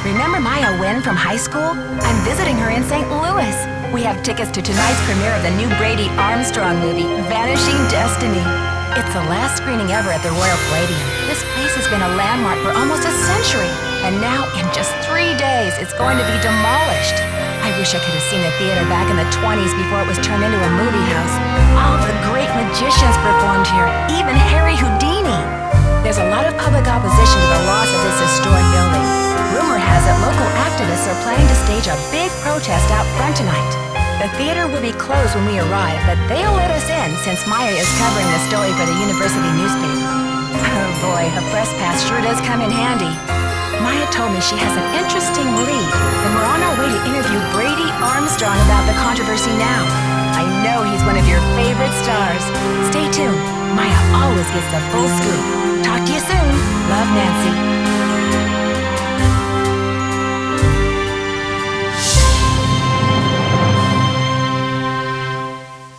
Remember Maya Wynn from high school? I'm visiting her in St. Louis. We have tickets to tonight's premiere of the new Brady Armstrong movie, Vanishing Destiny. It's the last screening ever at the Royal Palladium. This place has been a landmark for almost a century. And now, in just 3 days, it's going to be demolished. I wish I could have seen the theater back in the 20s before it was turned into a movie house. All the great magicians performed here, even Harry Houdini. There's a lot of public opposition to the loss of this historic building. Rumor has it local activists are planning to stage a big protest out front tonight. The theater will be closed when we arrive, but they'll let us in since Maya is covering the story for the university newspaper. Oh boy, a press pass sure does come in handy. Maya told me she has an interesting lead, and we're on our way to interview Brady Armstrong about the controversy now. I know he's one of your favorite stars. Stay tuned. Maya always gets the full scoop. Talk to you soon. Love, Nancy.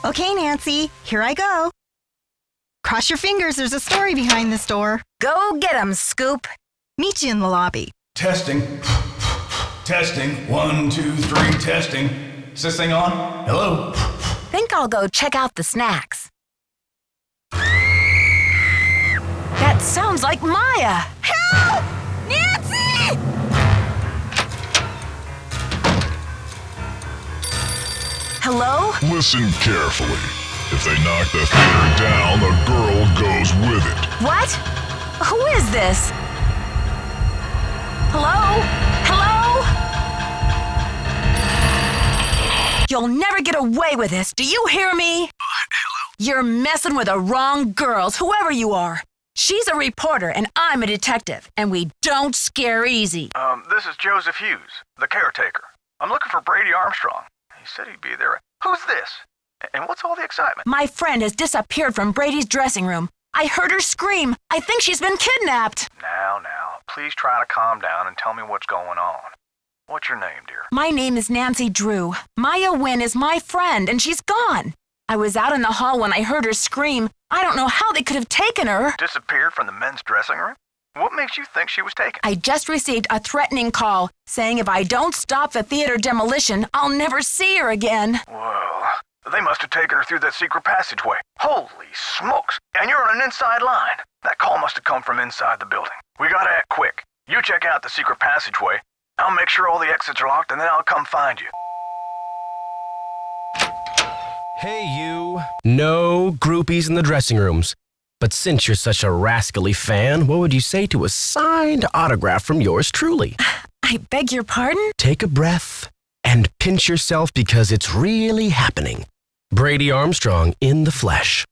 Okay, Nancy, here I go. Cross your fingers, there's a story behind this door. Go get 'em, Scoop. Meet you in the lobby. Testing. Testing. 1, 2, 3, testing. Is this thing on? Hello? Think I'll go check out the snacks. That sounds like Maya. Help! Nancy! Hello? Listen carefully. If they knock the theater down, the girl goes with it. What? Who is this? Hello? Hello? You'll never get away with this. Do you hear me? Hello? You're messing with the wrong girls, whoever you are. She's a reporter and I'm a detective, and we don't scare easy. This is Joseph Hughes, the caretaker. I'm looking for Brady Armstrong. He said he'd be there. Who's this? And what's all the excitement? My friend has disappeared from Brady's dressing room. I heard her scream. I think she's been kidnapped. Now, please try to calm down and tell me what's going on. What's your name, dear? My name is Nancy Drew. Maya Wynn is my friend, and she's gone. I was out in the hall when I heard her scream. I don't know how they could have taken her. Disappeared from the men's dressing room? What makes you think she was taken? I just received a threatening call saying if I don't stop the theater demolition, I'll never see her again. Well, they must have taken her through that secret passageway. Holy smokes! And you're on an inside line. That call must have come from inside the building. We gotta act quick. You check out the secret passageway. I'll make sure all the exits are locked and then I'll come find you. Hey, you. No groupies in the dressing rooms. But since you're such a rascally fan, what would you say to a signed autograph from yours truly? I beg your pardon? Take a breath and pinch yourself because it's really happening. Brady Armstrong in the flesh.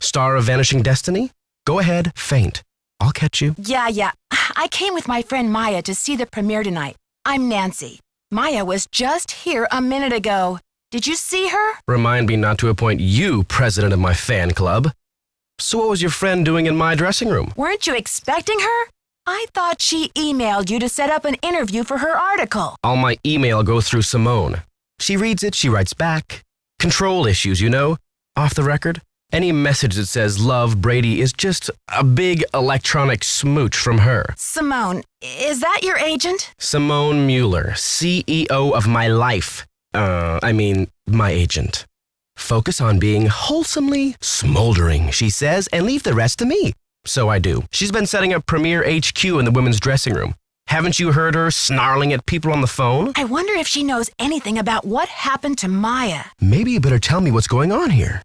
Star of Vanishing Destiny? Go ahead, faint. I'll catch you. Yeah. I came with my friend Maya to see the premiere tonight. I'm Nancy. Maya was just here a minute ago. Did you see her? Remind me not to appoint you president of my fan club. So what was your friend doing in my dressing room? Weren't you expecting her? I thought she emailed you to set up an interview for her article. All my email go through Simone. She reads it, she writes back. Control issues, you know? Off the record. Any message that says love Brady is just a big electronic smooch from her. Simone, is that your agent? Simone Mueller, CEO of my life. My agent. Focus on being wholesomely smoldering, she says, and leave the rest to me. So I do. She's been setting up Premier HQ in the women's dressing room. Haven't you heard her snarling at people on the phone? I wonder if she knows anything about what happened to Maya. Maybe you better tell me what's going on here.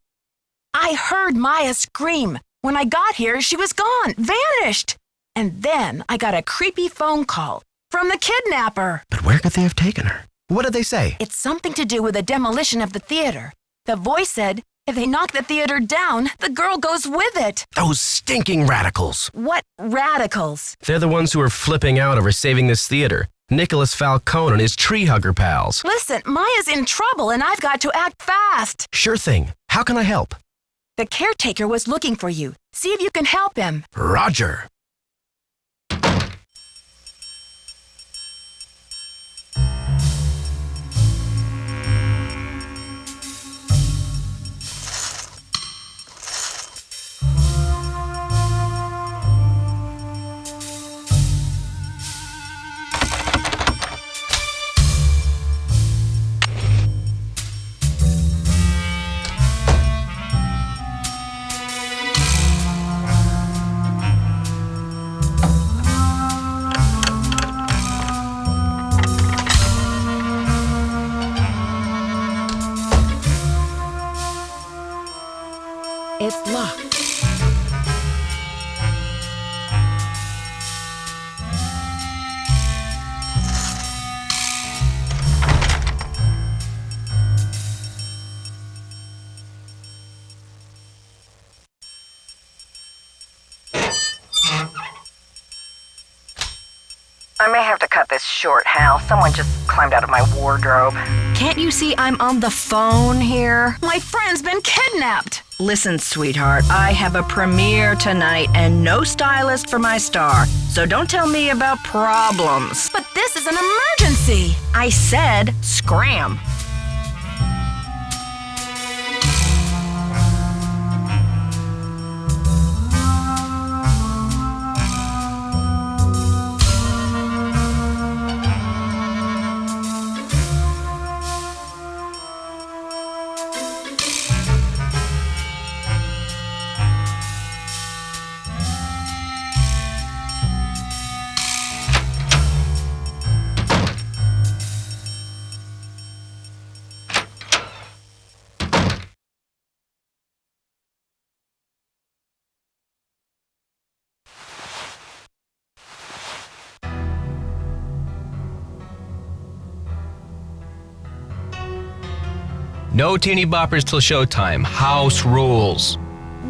I heard Maya scream. When I got here, she was gone, vanished. And then I got a creepy phone call from the kidnapper. But where could they have taken her? What did they say? It's something to do with the demolition of the theater. The voice said, if they knock the theater down, the girl goes with it. Those stinking radicals. What radicals? They're the ones who are flipping out over saving this theater. Nicholas Falcone and his tree hugger pals. Listen, Maya's in trouble and I've got to act fast. Sure thing. How can I help? The caretaker was looking for you. See if you can help him. Roger. It's locked. I may have to cut this short, Hal. Someone just climbed out of my wardrobe. Can't you see I'm on the phone here? My friend's been kidnapped. Listen, sweetheart, I have a premiere tonight and no stylist for my star. So don't tell me about problems. But this is an emergency. I said scram. No teeny boppers till showtime. House rules.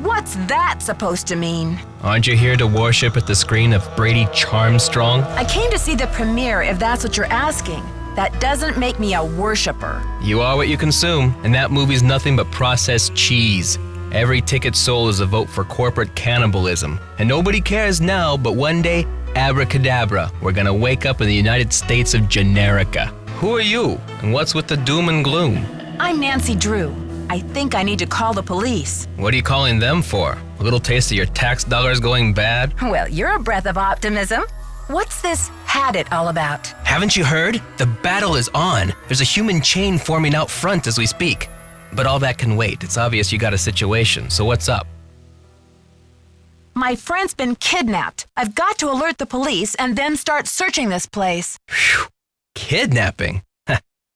What's that supposed to mean? Aren't you here to worship at the screen of Brady Armstrong? I came to see the premiere, if that's what you're asking. That doesn't make me a worshiper. You are what you consume, and that movie's nothing but processed cheese. Every ticket sold is a vote for corporate cannibalism. And nobody cares now, but one day, abracadabra, we're gonna wake up in the United States of Generica. Who are you, and what's with the doom and gloom? I'm Nancy Drew. I think I need to call the police. What are you calling them for? A little taste of your tax dollars going bad? Well, you're a breath of optimism. What's this had it all about? Haven't you heard? The battle is on. There's a human chain forming out front as we speak. But all that can wait. It's obvious you got a situation, so what's up? My friend's been kidnapped. I've got to alert the police and then start searching this place. Phew. Kidnapping?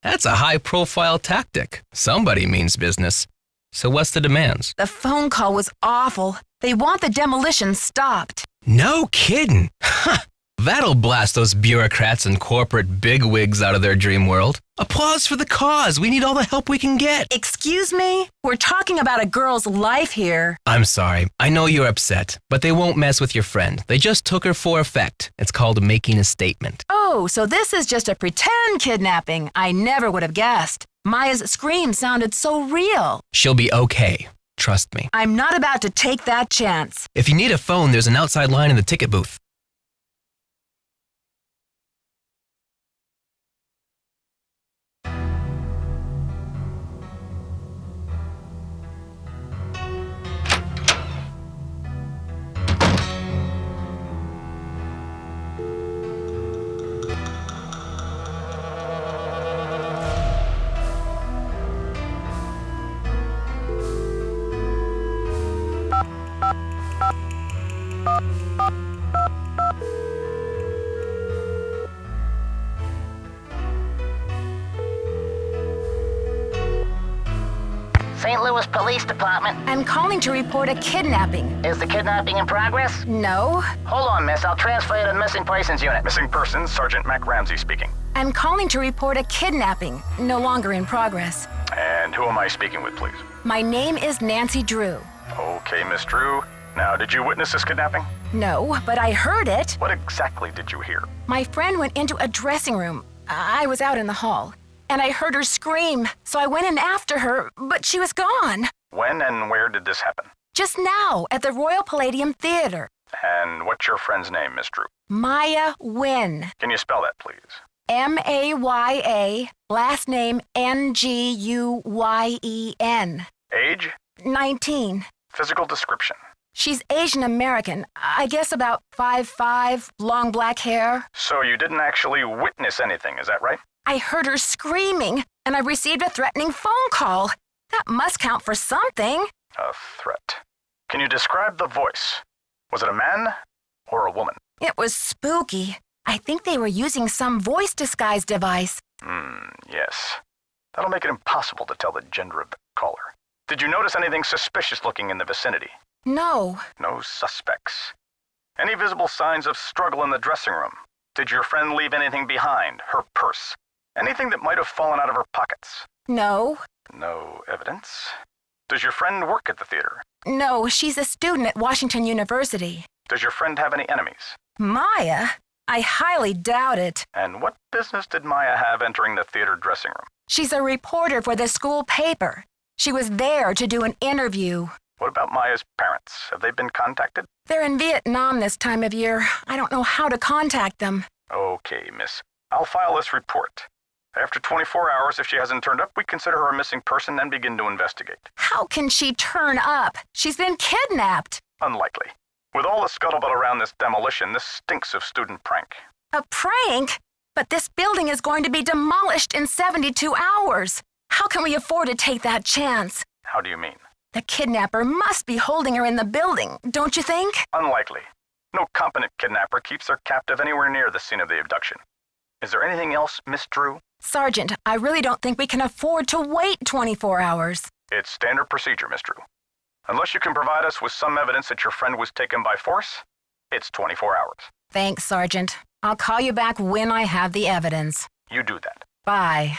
That's a high-profile tactic. Somebody means business. So what's the demands? The phone call was awful. They want the demolition stopped. No kidding. That'll blast those bureaucrats and corporate bigwigs out of their dream world. Applause for the cause. We need all the help we can get. Excuse me? We're talking about a girl's life here. I'm sorry. I know you're upset, but they won't mess with your friend. They just took her for effect. It's called making a statement. Oh, so this is just a pretend kidnapping. I never would have guessed. Maya's scream sounded so real. She'll be okay. Trust me. I'm not about to take that chance. If you need a phone, there's an outside line in the ticket booth. St. Louis Police Department. I'm calling to report a kidnapping. Is the kidnapping in progress? No. Hold on, miss. I'll transfer you to the Missing Persons Unit. Missing persons, Sergeant Mac Ramsey speaking. I'm calling to report a kidnapping, no longer in progress. And who am I speaking with, please? My name is Nancy Drew. Okay, Miss Drew. Now, did you witness this kidnapping? No, but I heard it. What exactly did you hear? My friend went into a dressing room. I was out in the hall, and I heard her scream, so I went in after her, but she was gone. When and where did this happen? Just now, at the Royal Palladium Theater. And what's your friend's name, Miss Drew? Maya Nguyen. Can you spell that, please? Maya, last name Nguyen. Age? 19. Physical description? She's Asian American. I guess about 5'5", long black hair. So you didn't actually witness anything, is that right? I heard her screaming, and I received a threatening phone call. That must count for something. A threat. Can you describe the voice? Was it a man or a woman? It was spooky. I think they were using some voice disguise device. Yes. That'll make it impossible to tell the gender of the caller. Did you notice anything suspicious looking in the vicinity? No. No suspects. Any visible signs of struggle in the dressing room? Did your friend leave anything behind? Her purse? Anything that might have fallen out of her pockets? No. No evidence. Does your friend work at the theater? No, she's a student at Washington University. Does your friend have any enemies? Maya? I highly doubt it. And what business did Maya have entering the theater dressing room? She's a reporter for the school paper. She was there to do an interview. What about Maya's parents? Have they been contacted? They're in Vietnam this time of year. I don't know how to contact them. Okay, miss. I'll file this report. After 24 hours, if she hasn't turned up, we consider her a missing person and begin to investigate. How can she turn up? She's been kidnapped. Unlikely. With all the scuttlebutt around this demolition, this stinks of student prank. A prank? But this building is going to be demolished in 72 hours. How can we afford to take that chance? How do you mean? The kidnapper must be holding her in the building, don't you think? Unlikely. No competent kidnapper keeps their captive anywhere near the scene of the abduction. Is there anything else, Miss Drew? Sergeant, I really don't think we can afford to wait 24 hours. It's standard procedure, Miss Drew. Unless you can provide us with some evidence that your friend was taken by force, it's 24 hours. Thanks, Sergeant. I'll call you back when I have the evidence. You do that. Bye.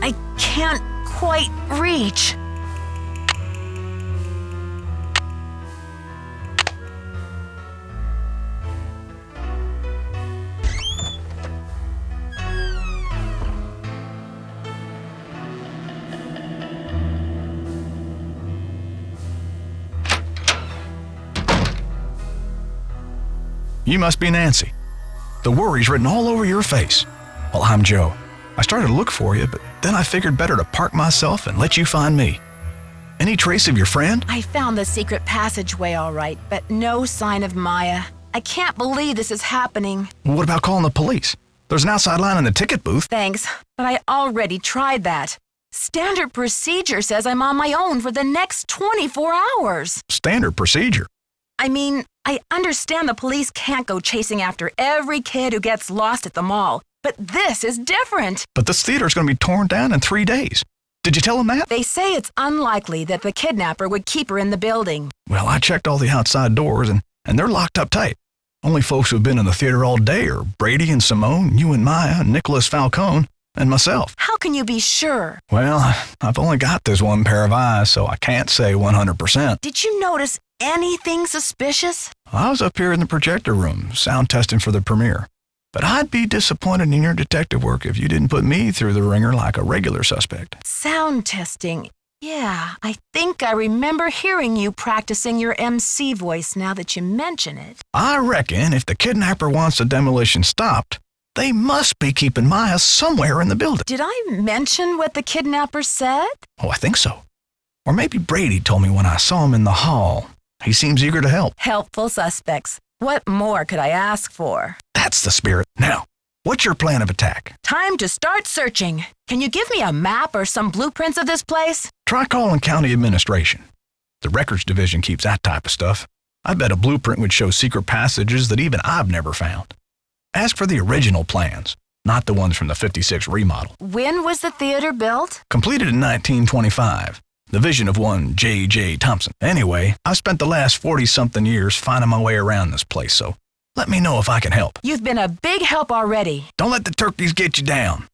I can't quite reach. You must be Nancy. The worry's written all over your face. Well, I'm Joe. I started to look for you, but then I figured better to park myself and let you find me. Any trace of your friend? I found the secret passageway all right, but no sign of Maya. I can't believe this is happening. Well, what about calling the police? There's an outside line in the ticket booth. Thanks, but I already tried that. Standard procedure says I'm on my own for the next 24 hours. Standard procedure? I mean, I understand the police can't go chasing after every kid who gets lost at the mall, but this is different. But this theater's going to be torn down in 3 days. Did you tell them that? They say it's unlikely that the kidnapper would keep her in the building. Well, I checked all the outside doors, and they're locked up tight. Only folks who've been in the theater all day are Brady and Simone, you and Maya, Nicholas Falcone, and myself. How can you be sure? Well, I've only got this one pair of eyes, so I can't say 100%. Did you notice anything suspicious? I was up here in the projector room, sound testing for the premiere. But I'd be disappointed in your detective work if you didn't put me through the ringer like a regular suspect. Sound testing. Yeah, I think I remember hearing you practicing your MC voice now that you mention it. I reckon if the kidnapper wants the demolition stopped, they must be keeping Maya somewhere in the building. Did I mention what the kidnapper said? Oh, I think so. Or maybe Brady told me when I saw him in the hall. He seems eager to help. Helpful suspects. What more could I ask for? That's the spirit. Now, what's your plan of attack? Time to start searching. Can you give me a map or some blueprints of this place? Try calling county administration. The records division keeps that type of stuff. I bet a blueprint would show secret passages that even I've never found. Ask for the original plans. not the ones from the 56 remodel. When was the theater built? Completed in 1925. The vision of one J.J. Thompson. Anyway, I've spent the last 40-something years finding my way around this place, so let me know if I can help. You've been a big help already. Don't let the turkeys get you down.